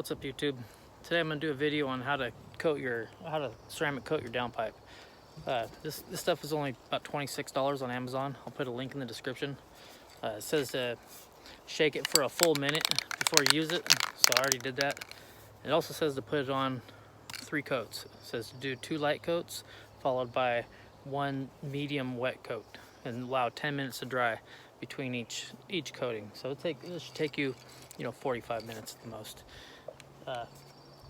What's up, YouTube? Today I'm going to do a video on how to ceramic coat your downpipe. This stuff is only about $26 on Amazon. I'll put a link in the description. It says to shake it for a full minute before you use it, so I already did that. It also says to put it on 3 coats. It says to do 2 light coats followed by 1 medium wet coat and allow 10 minutes to dry between each coating. So it should take you 45 minutes at the most. I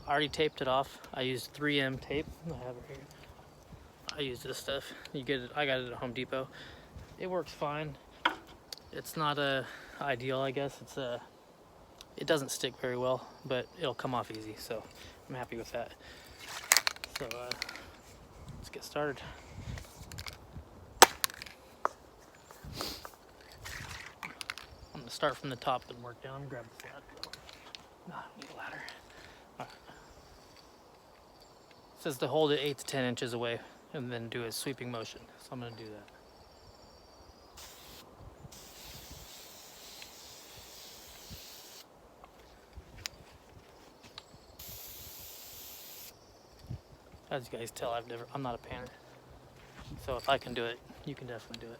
already taped it off. I used 3M tape. I have it here. I use this stuff. I got it at Home Depot. It works fine. It's not ideal, I guess. It doesn't stick very well, but it'll come off easy. So I'm happy with that. So let's get started. I'm gonna start from the top and work down. Grab the flat. Need a ladder. Right. It says to hold it 8 to 10 inches away and then do a sweeping motion. So I'm going to do that. As you guys tell, I'm not a panner. So if I can do it, you can definitely do it.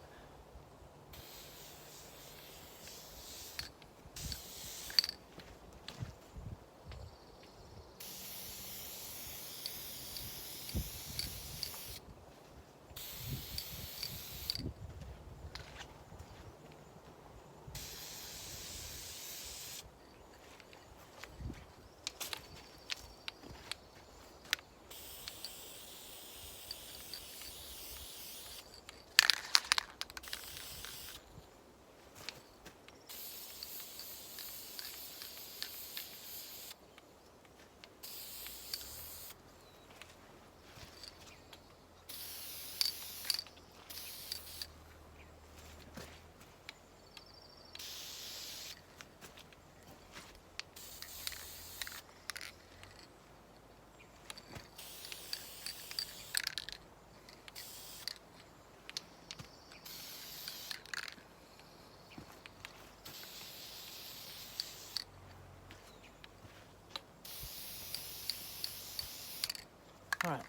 All right,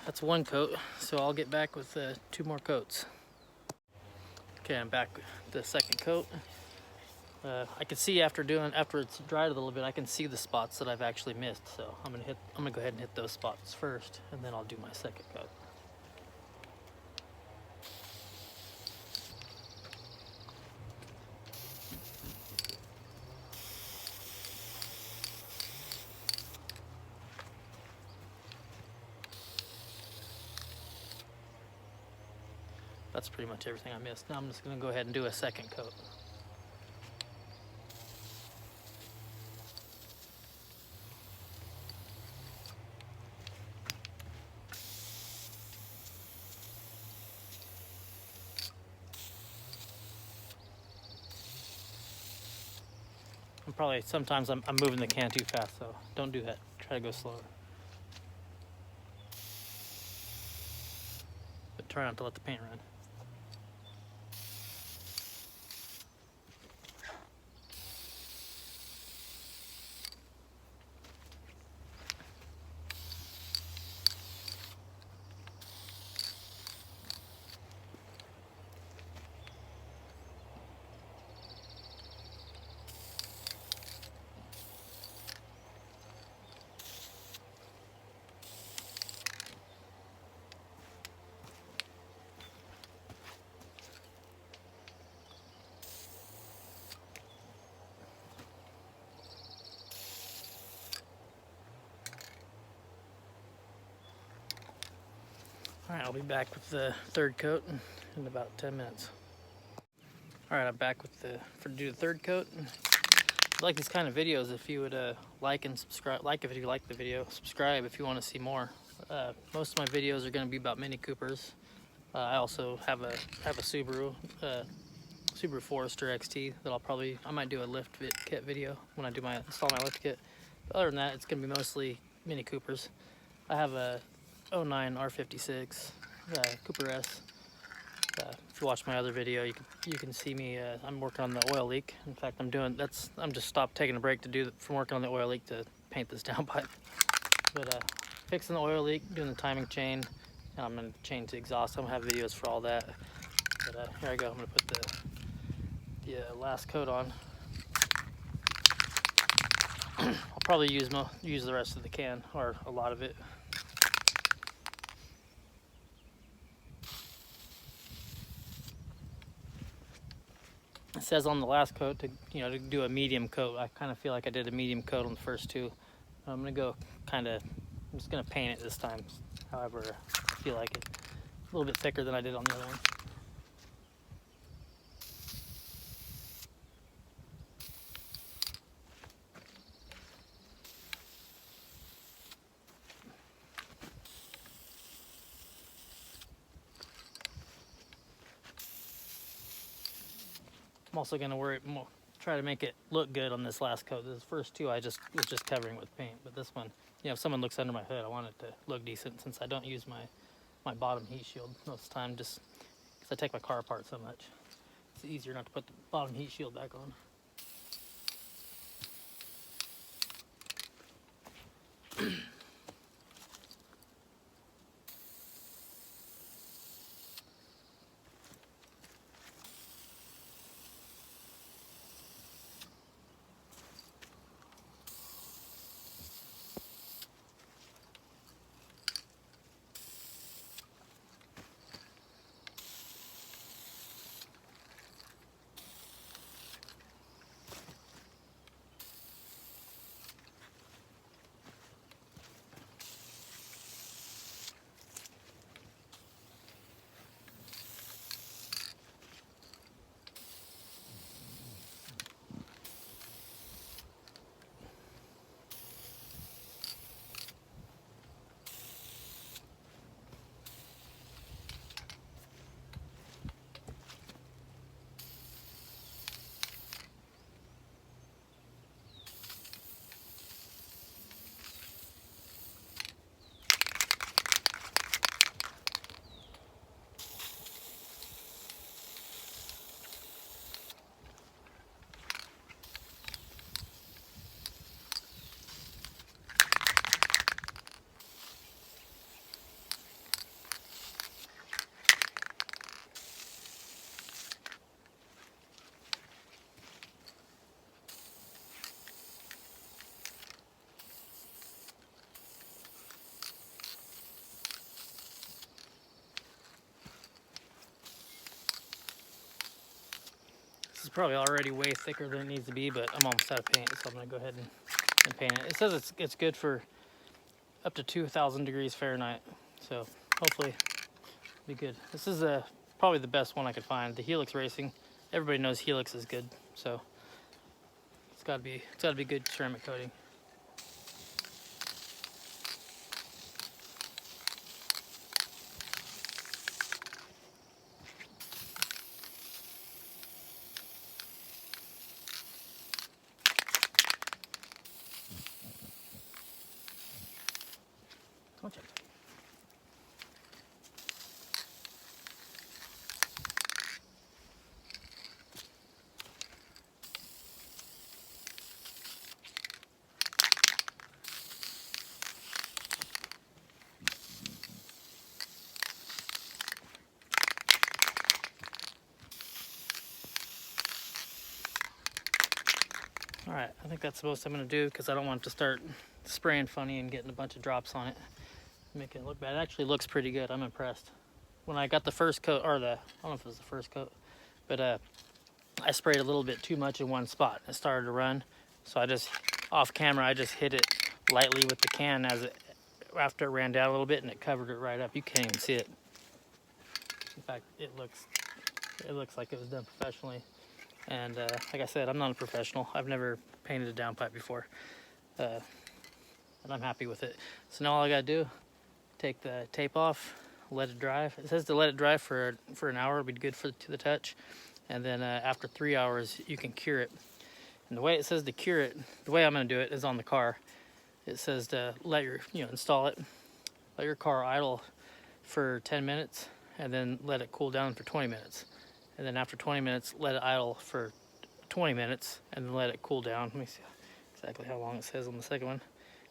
that's 1 coat, so I'll get back with 2 more coats. Okay, I'm back with the 2nd coat. I can see after it's dried a little bit, I can see the spots that I've actually missed. So I'm gonna go ahead and hit those spots first, and then I'll do my 2nd coat. That's pretty much everything I missed. Now I'm just going to go ahead and do a 2nd coat. Sometimes I'm moving the can too fast, so don't do that. Try to go slower. But try not to let the paint run. Alright, I'll be back with the 3rd coat in about 10 minutes. Alright, I'm back with to do the 3rd coat. If you like these kind of videos, if you would like and subscribe, if you like the video, subscribe if you want to see more. Most of my videos are going to be about Mini Coopers. I also have a Subaru Forester XT that I might do a lift kit video when I install my lift kit. But other than that, it's going to be mostly Mini Coopers. I have a 09 R56 Cooper S If you watch my other video, you can see me. I'm working on the oil leak. In fact, I'm just stopped taking a break from working on the oil leak to paint this downpipe. But fixing the oil leak, doing the timing chain, and I'm gonna change the exhaust. I'm gonna have videos for all that. But here I go. I'm gonna put the last coat on. I'll probably use the rest of the can, or a lot of it. It says on the last coat to do a medium coat. I kind of feel like I did a medium coat on the first two. I'm gonna go I'm just gonna paint it this time, however I feel like it. A little bit thicker than I did on the other one. I'm also gonna try to make it look good on this last coat. This first two I was just covering with paint, but this one, if someone looks under my hood, I want it to look decent since I don't use my bottom heat shield most of the time, just because I take my car apart so much. It's easier not to put the bottom heat shield back on. This is probably already way thicker than it needs to be, but I'm almost out of paint, so I'm gonna go ahead and paint it. It says it's good for up to 2,000 degrees Fahrenheit, so hopefully it'll be good. This is probably the best one I could find. The Helix Racing. Everybody knows Helix is good, so it's gotta be good ceramic coating. Watch it. All right, I think that's the most I'm gonna do because I don't want it to start spraying funny and getting a bunch of drops on it. Make it look bad. It actually looks pretty good. I'm impressed. When I got the first coat, or I don't know if it was the first coat, but I sprayed a little bit too much in one spot. It started to run, so off camera, I just hit it lightly with the can after it ran down a little bit, and it covered it right up. You can't even see it. In fact, it looks like it was done professionally. And like I said, I'm not a professional. I've never painted a downpipe before, and I'm happy with it. So now all I gotta do, take the tape off, let it dry. It says to let it dry for an hour, it'll be good to the touch. And then after 3 hours, you can cure it. And the way it says to cure it, the way I'm gonna do it is on the car. It says to install it, let your car idle for 10 minutes, and then let it cool down for 20 minutes. And then after 20 minutes, let it idle for 20 minutes and then let it cool down. Let me see exactly how long it says on the second one.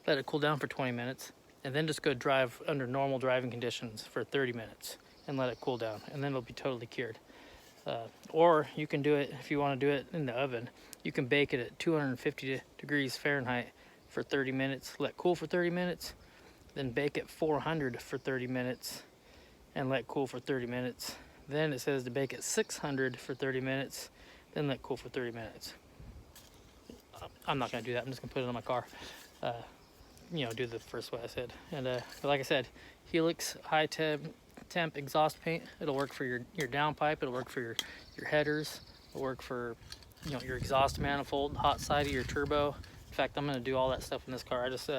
Let it cool down for 20 minutes and then just go drive under normal driving conditions for 30 minutes and let it cool down, and then it'll be totally cured. Or you can do it, if you want to do it in the oven, you can bake it at 250 degrees Fahrenheit for 30 minutes, let cool for 30 minutes, then bake at 400 for 30 minutes and let cool for 30 minutes. Then it says to bake at 600 for 30 minutes, then let cool for 30 minutes. I'm not gonna do that, I'm just gonna put it on my car. You know, do the first way I said. And but like I said, Helix high temp exhaust paint. It'll work for your downpipe, it'll work for your headers, it'll work for, you know, your exhaust manifold, hot side of your turbo. In fact, I'm gonna do all that stuff in this car. I just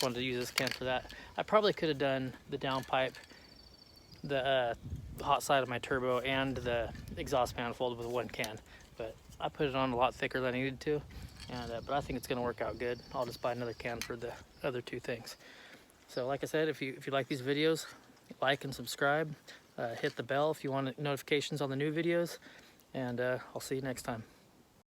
wanted to use this can for that. I probably could have done the downpipe, the hot side of my turbo, and the exhaust manifold with one can, but I put it on a lot thicker than I needed to, and but I think it's gonna work out good. I'll just buy another can for the other two things. So like I said, if you like these videos, like and subscribe, hit the bell if you want notifications on the new videos, and I'll see you next time.